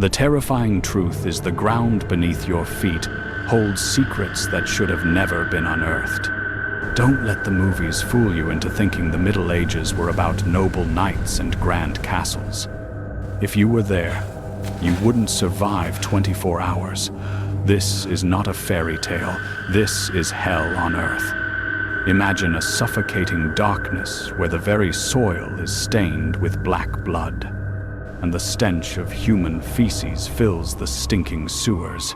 The terrifying truth is the ground beneath your feet holds secrets that should have never been unearthed. Don't let the movies fool you into thinking the Middle Ages were about noble knights and grand castles. If you were there, you wouldn't survive 24 hours. This is not a fairy tale. This is hell on earth. Imagine a suffocating darkness where the very soil is stained with black blood, and the stench of human feces fills the stinking sewers.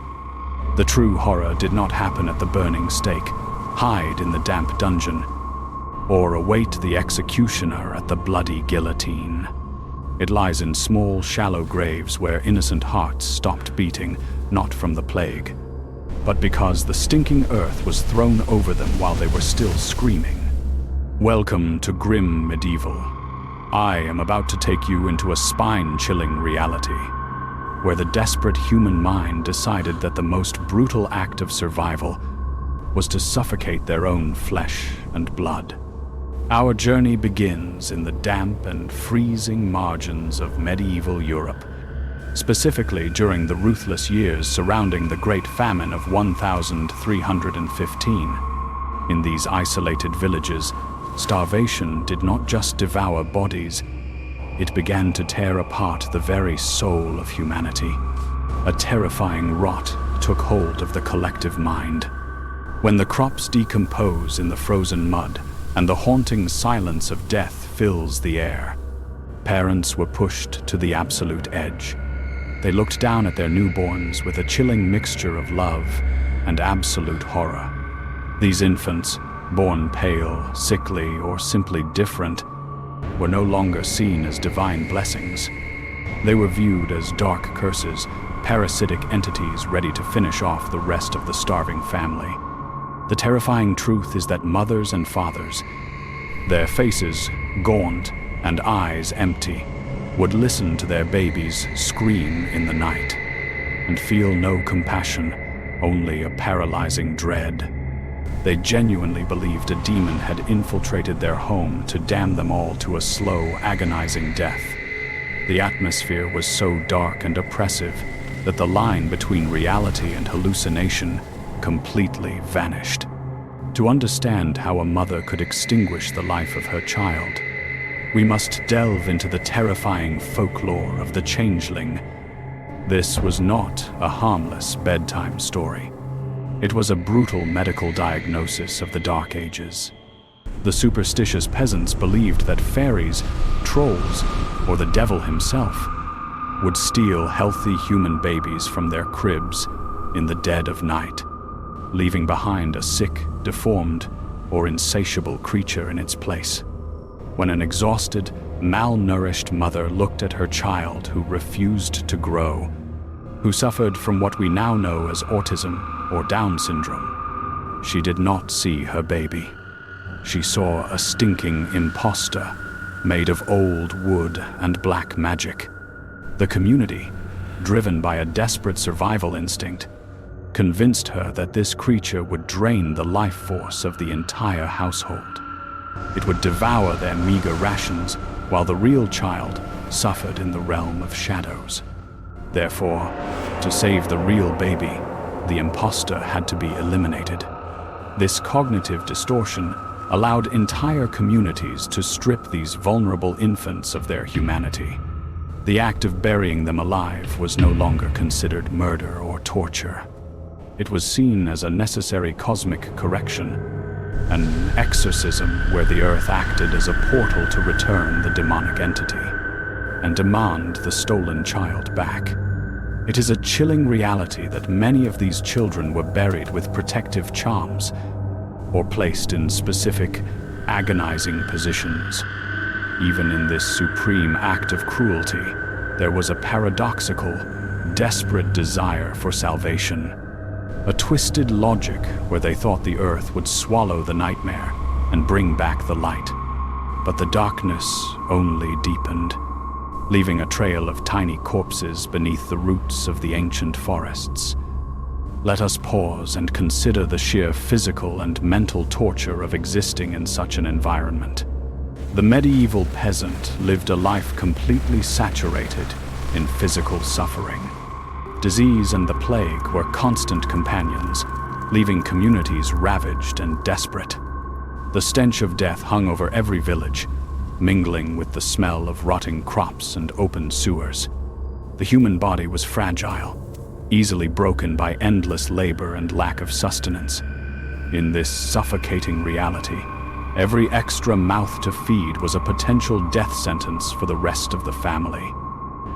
The true horror did not happen at the burning stake, hide in the damp dungeon, or await the executioner at the bloody guillotine. It lies in small, shallow graves where innocent hearts stopped beating, not from the plague, but because the stinking earth was thrown over them while they were still screaming. Welcome to grim medieval. I am about to take you into a spine-chilling reality, where the desperate human mind decided that the most brutal act of survival was to suffocate their own flesh and blood. Our journey begins in the damp and freezing margins of medieval Europe, specifically during the ruthless years surrounding the Great Famine of 1315. In these isolated villages, starvation did not just devour bodies, it began to tear apart the very soul of humanity. A terrifying rot took hold of the collective mind. When the crops decompose in the frozen mud, and the haunting silence of death fills the air, parents were pushed to the absolute edge. They looked down at their newborns with a chilling mixture of love and absolute horror. These infants, born pale, sickly, or simply different, were no longer seen as divine blessings. They were viewed as dark curses, parasitic entities ready to finish off the rest of the starving family. The terrifying truth is that mothers and fathers, their faces gaunt and eyes empty, would listen to their babies scream in the night and feel no compassion, only a paralyzing dread. They genuinely believed a demon had infiltrated their home to damn them all to a slow, agonizing death. The atmosphere was so dark and oppressive that the line between reality and hallucination completely vanished. To understand how a mother could extinguish the life of her child, we must delve into the terrifying folklore of the changeling. This was not a harmless bedtime story. It was a brutal medical diagnosis of the Dark Ages. The superstitious peasants believed that fairies, trolls, or the devil himself would steal healthy human babies from their cribs in the dead of night, leaving behind a sick, deformed, or insatiable creature in its place. When an exhausted, malnourished mother looked at her child who refused to grow, who suffered from what we now know as autism or Down syndrome, she did not see her baby. She saw a stinking imposter made of old wood and black magic. The community, driven by a desperate survival instinct, convinced her that this creature would drain the life force of the entire household. It would devour their meager rations, while the real child suffered in the realm of shadows. Therefore, to save the real baby, the imposter had to be eliminated. This cognitive distortion allowed entire communities to strip these vulnerable infants of their humanity. The act of burying them alive was no longer considered murder or torture. It was seen as a necessary cosmic correction, an exorcism where the earth acted as a portal to return the demonic entity and demand the stolen child back. It is a chilling reality that many of these children were buried with protective charms or placed in specific, agonizing positions. Even in this supreme act of cruelty, there was a paradoxical, desperate desire for salvation. A twisted logic where they thought the earth would swallow the nightmare and bring back the light. But the darkness only deepened, leaving a trail of tiny corpses beneath the roots of the ancient forests. Let us pause and consider the sheer physical and mental torture of existing in such an environment. The medieval peasant lived a life completely saturated in physical suffering. Disease and the plague were constant companions, leaving communities ravaged and desperate. The stench of death hung over every village, mingling with the smell of rotting crops and open sewers. The human body was fragile, easily broken by endless labor and lack of sustenance. In this suffocating reality, every extra mouth to feed was a potential death sentence for the rest of the family.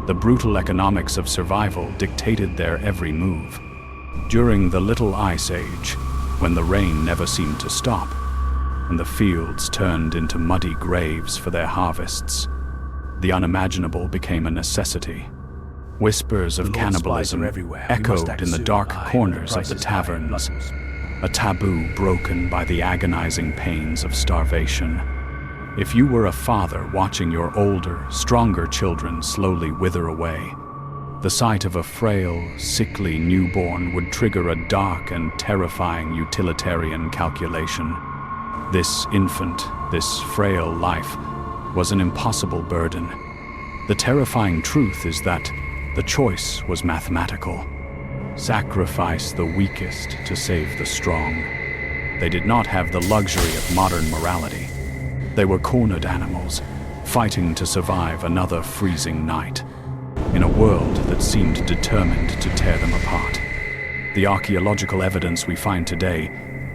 The brutal economics of survival dictated their every move. During the Little Ice Age, when the rain never seemed to stop, and the fields turned into muddy graves for their harvests, the unimaginable became a necessity. Whispers of cannibalism echoed in the dark corners of the taverns, a taboo broken by the agonizing pains of starvation. If you were a father watching your older, stronger children slowly wither away, the sight of a frail, sickly newborn would trigger a dark and terrifying utilitarian calculation. This infant, this frail life, was an impossible burden. The terrifying truth is that the choice was mathematical. Sacrifice the weakest to save the strong. They did not have the luxury of modern morality. They were cornered animals, fighting to survive another freezing night, in a world that seemed determined to tear them apart. The archaeological evidence we find today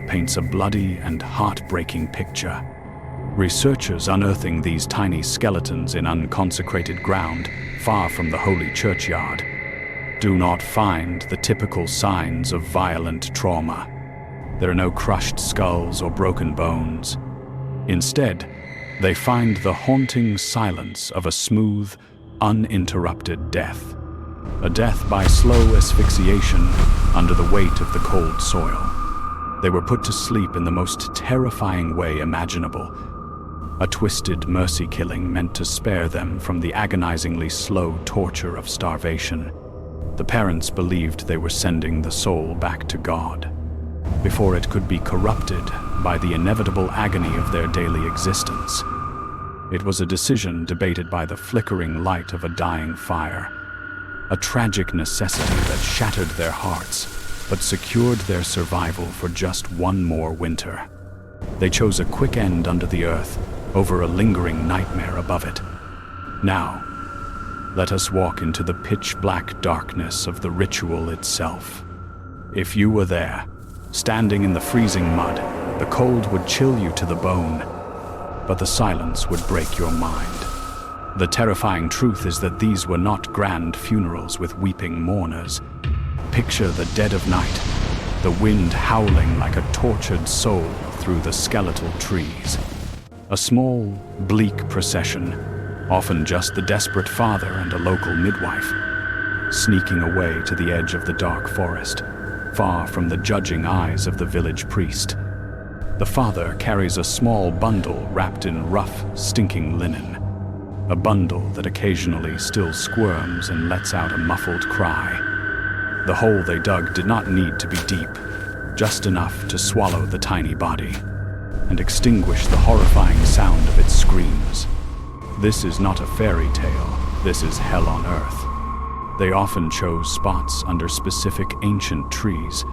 paints a bloody and heartbreaking picture. Researchers unearthing these tiny skeletons in unconsecrated ground, far from the holy churchyard, do not find the typical signs of violent trauma. There are no crushed skulls or broken bones. Instead, they find the haunting silence of a smooth, uninterrupted death. A death by slow asphyxiation under the weight of the cold soil. They were put to sleep in the most terrifying way imaginable. A twisted mercy killing meant to spare them from the agonizingly slow torture of starvation. The parents believed they were sending the soul back to God, before it could be corrupted by the inevitable agony of their daily existence. It was a decision debated by the flickering light of a dying fire, a tragic necessity that shattered their hearts, but secured their survival for just one more winter. They chose a quick end under the earth over a lingering nightmare above it. Now, let us walk into the pitch-black darkness of the ritual itself. If you were there, standing in the freezing mud, the cold would chill you to the bone, but the silence would break your mind. The terrifying truth is that these were not grand funerals with weeping mourners. Picture the dead of night, the wind howling like a tortured soul through the skeletal trees. A small, bleak procession, often just the desperate father and a local midwife, sneaking away to the edge of the dark forest, far from the judging eyes of the village priest. The father carries a small bundle wrapped in rough, stinking linen, a bundle that occasionally still squirms and lets out a muffled cry. The hole they dug did not need to be deep, just enough to swallow the tiny body and extinguish the horrifying sound of its screams. This is not a fairy tale, this is hell on earth. They often chose spots under specific ancient trees,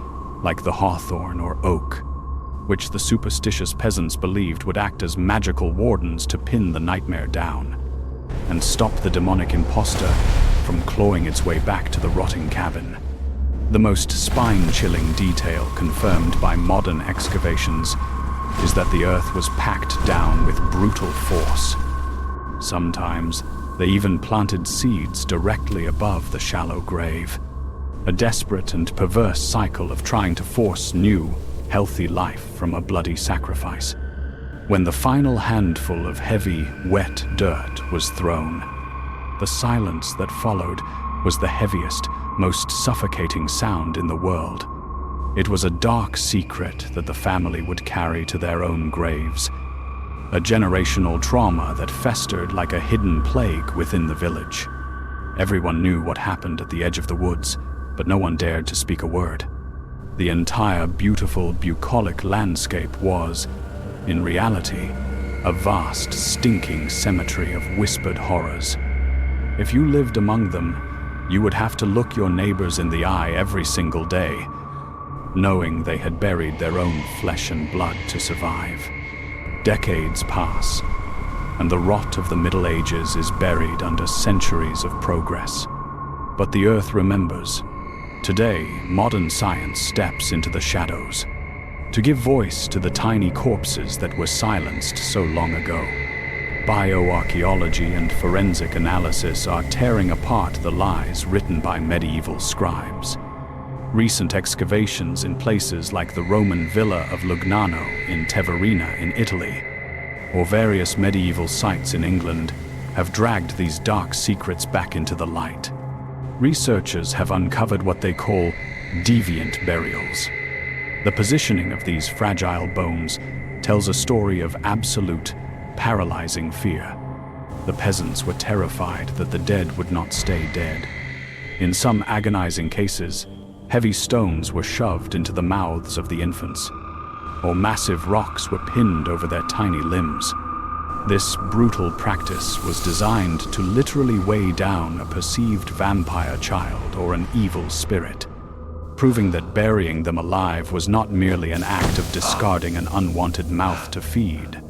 like the hawthorn or oak, which the superstitious peasants believed would act as magical wardens to pin the nightmare down and stop the demonic imposter from clawing its way back to the rotting cabin. The most spine-chilling detail confirmed by modern excavations is that the earth was packed down with brutal force. Sometimes, they even planted seeds directly above the shallow grave. A desperate and perverse cycle of trying to force new, healthy life from a bloody sacrifice. When the final handful of heavy, wet dirt was thrown, the silence that followed was the heaviest, most suffocating sound in the world. It was a dark secret that the family would carry to their own graves, a generational trauma that festered like a hidden plague within the village. Everyone knew what happened at the edge of the woods, but no one dared to speak a word. The entire beautiful, bucolic landscape was, in reality, a vast, stinking cemetery of whispered horrors. If you lived among them, you would have to look your neighbors in the eye every single day, knowing they had buried their own flesh and blood to survive. Decades pass, and the rot of the Middle Ages is buried under centuries of progress. But the earth remembers. Today, modern science steps into the shadows to give voice to the tiny corpses that were silenced so long ago. Bioarchaeology and forensic analysis are tearing apart the lies written by medieval scribes. Recent excavations in places like the Roman villa of Lugnano in Teverina in Italy, or various medieval sites in England, have dragged these dark secrets back into the light. Researchers have uncovered what they call deviant burials. The positioning of these fragile bones tells a story of absolute, paralyzing fear. The peasants were terrified that the dead would not stay dead. In some agonizing cases, heavy stones were shoved into the mouths of the infants, or massive rocks were pinned over their tiny limbs. This brutal practice was designed to literally weigh down a perceived vampire child or an evil spirit, proving that burying them alive was not merely an act of discarding an unwanted mouth to feed.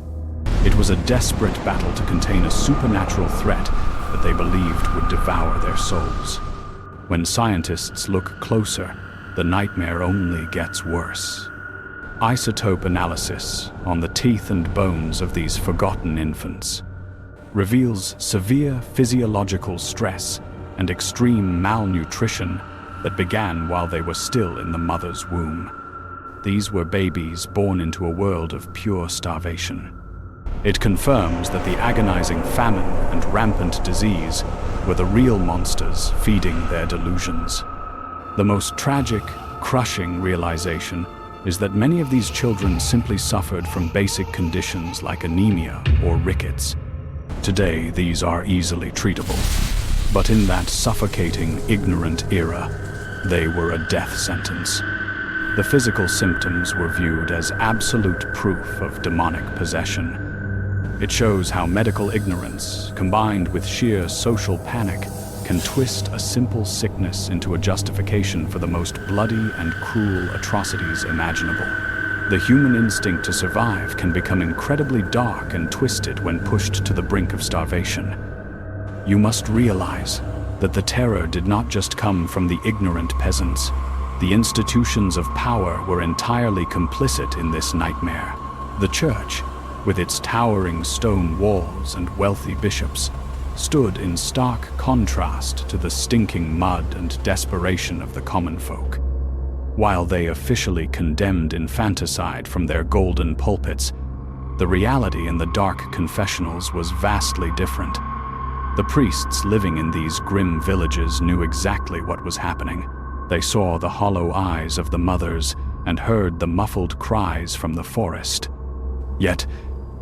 It was a desperate battle to contain a supernatural threat that they believed would devour their souls. When scientists look closer, the nightmare only gets worse. Isotope analysis on the teeth and bones of these forgotten infants reveals severe physiological stress and extreme malnutrition that began while they were still in the mother's womb. These were babies born into a world of pure starvation. It confirms that the agonizing famine and rampant disease were the real monsters feeding their delusions. The most tragic, crushing realization is that many of these children simply suffered from basic conditions like anemia or rickets. Today, these are easily treatable, but in that suffocating, ignorant era, they were a death sentence. The physical symptoms were viewed as absolute proof of demonic possession. It shows how medical ignorance, combined with sheer social panic, can twist a simple sickness into a justification for the most bloody and cruel atrocities imaginable. The human instinct to survive can become incredibly dark and twisted when pushed to the brink of starvation. You must realize that the terror did not just come from the ignorant peasants. The institutions of power were entirely complicit in this nightmare. The church, with its towering stone walls and wealthy bishops, stood in stark contrast to the stinking mud and desperation of the common folk. While they officially condemned infanticide from their golden pulpits, the reality in the dark confessionals was vastly different. The priests living in these grim villages knew exactly what was happening. They saw the hollow eyes of the mothers and heard the muffled cries from the forest. Yet,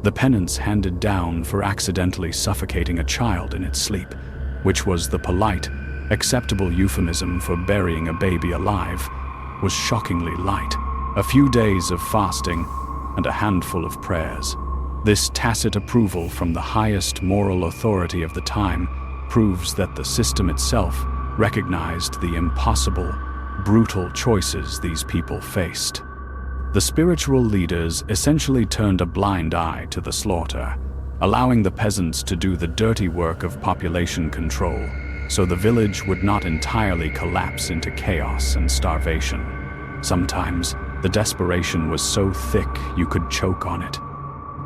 the penance handed down for accidentally suffocating a child in its sleep, which was the polite, acceptable euphemism for burying a baby alive, was shockingly light. A few days of fasting and a handful of prayers. This tacit approval from the highest moral authority of the time proves that the system itself recognized the impossible, brutal choices these people faced. The spiritual leaders essentially turned a blind eye to the slaughter, allowing the peasants to do the dirty work of population control, so the village would not entirely collapse into chaos and starvation. Sometimes, the desperation was so thick you could choke on it.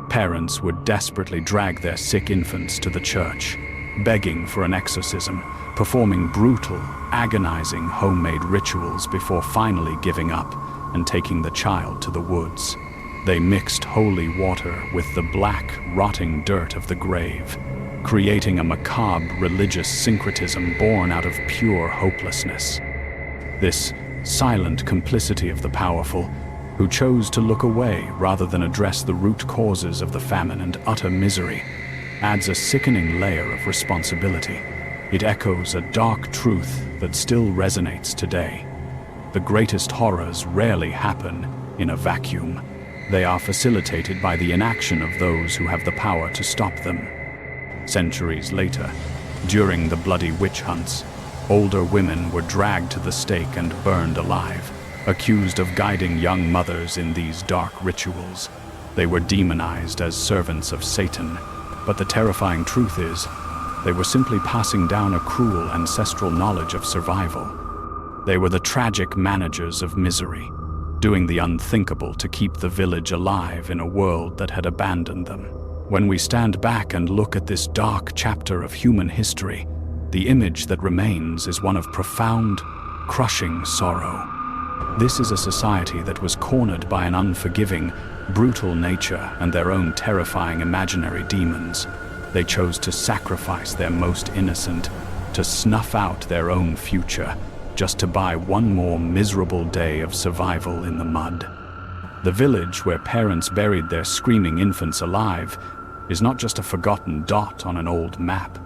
Parents would desperately drag their sick infants to the church, begging for an exorcism, performing brutal, agonizing homemade rituals before finally giving up and taking the child to the woods. They mixed holy water with the black, rotting dirt of the grave, creating a macabre religious syncretism born out of pure hopelessness. This silent complicity of the powerful, who chose to look away rather than address the root causes of the famine and utter misery, adds a sickening layer of responsibility. It echoes a dark truth that still resonates today. The greatest horrors rarely happen in a vacuum. They are facilitated by the inaction of those who have the power to stop them. Centuries later, During the bloody witch hunts, older women were dragged to the stake and burned alive, accused of guiding young mothers in these dark rituals. They were demonized as servants of Satan, but the terrifying truth is, they were simply passing down a cruel ancestral knowledge of survival. They were the tragic managers of misery, doing the unthinkable to keep the village alive in a world that had abandoned them. When we stand back and look at this dark chapter of human history, the image that remains is one of profound, crushing sorrow. This is a society that was cornered by an unforgiving, brutal nature and their own terrifying imaginary demons. They chose to sacrifice their most innocent, to snuff out their own future, just to buy one more miserable day of survival in the mud. The village where parents buried their screaming infants alive is not just a forgotten dot on an old map.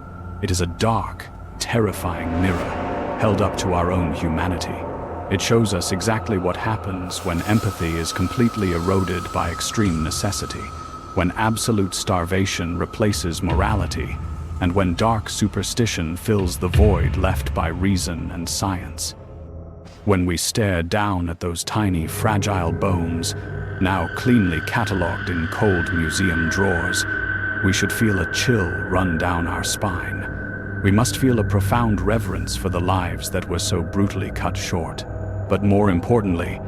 It is a dark, terrifying mirror held up to our own humanity. It shows us exactly what happens when empathy is completely eroded by extreme necessity, when absolute starvation replaces morality, and when dark superstition fills the void left by reason and science. When we stare down at those tiny, fragile bones, now cleanly catalogued in cold museum drawers, we should feel a chill run down our spine. We must feel a profound reverence for the lives that were so brutally cut short. But more importantly,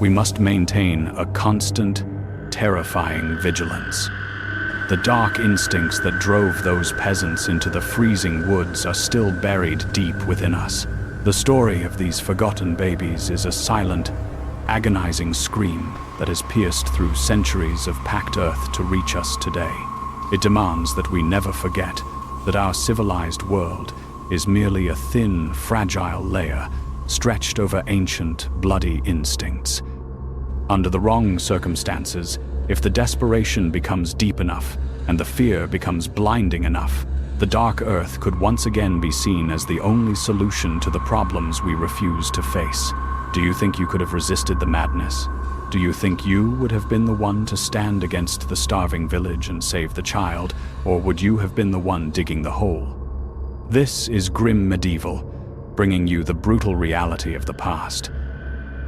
we must maintain a constant, terrifying vigilance. The dark instincts that drove those peasants into the freezing woods are still buried deep within us. The story of these forgotten babies is a silent, agonizing scream that has pierced through centuries of packed earth to reach us today. It demands that we never forget that our civilized world is merely a thin, fragile layer stretched over ancient, bloody instincts. Under the wrong circumstances, if the desperation becomes deep enough and the fear becomes blinding enough, the dark earth could once again be seen as the only solution to the problems we refuse to face. Do you think you could have resisted the madness? Do you think you would have been the one to stand against the starving village and save the child, or would you have been the one digging the hole? This is Grim Medieval, bringing you the brutal reality of the past.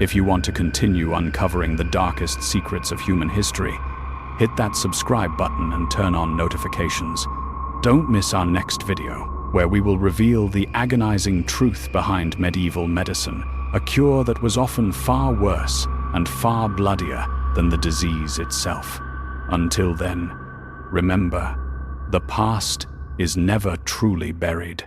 If you want to continue uncovering the darkest secrets of human history, hit that subscribe button and turn on notifications. Don't miss our next video, where we will reveal the agonizing truth behind medieval medicine, a cure that was often far worse and far bloodier than the disease itself. Until then, remember, the past is never truly buried.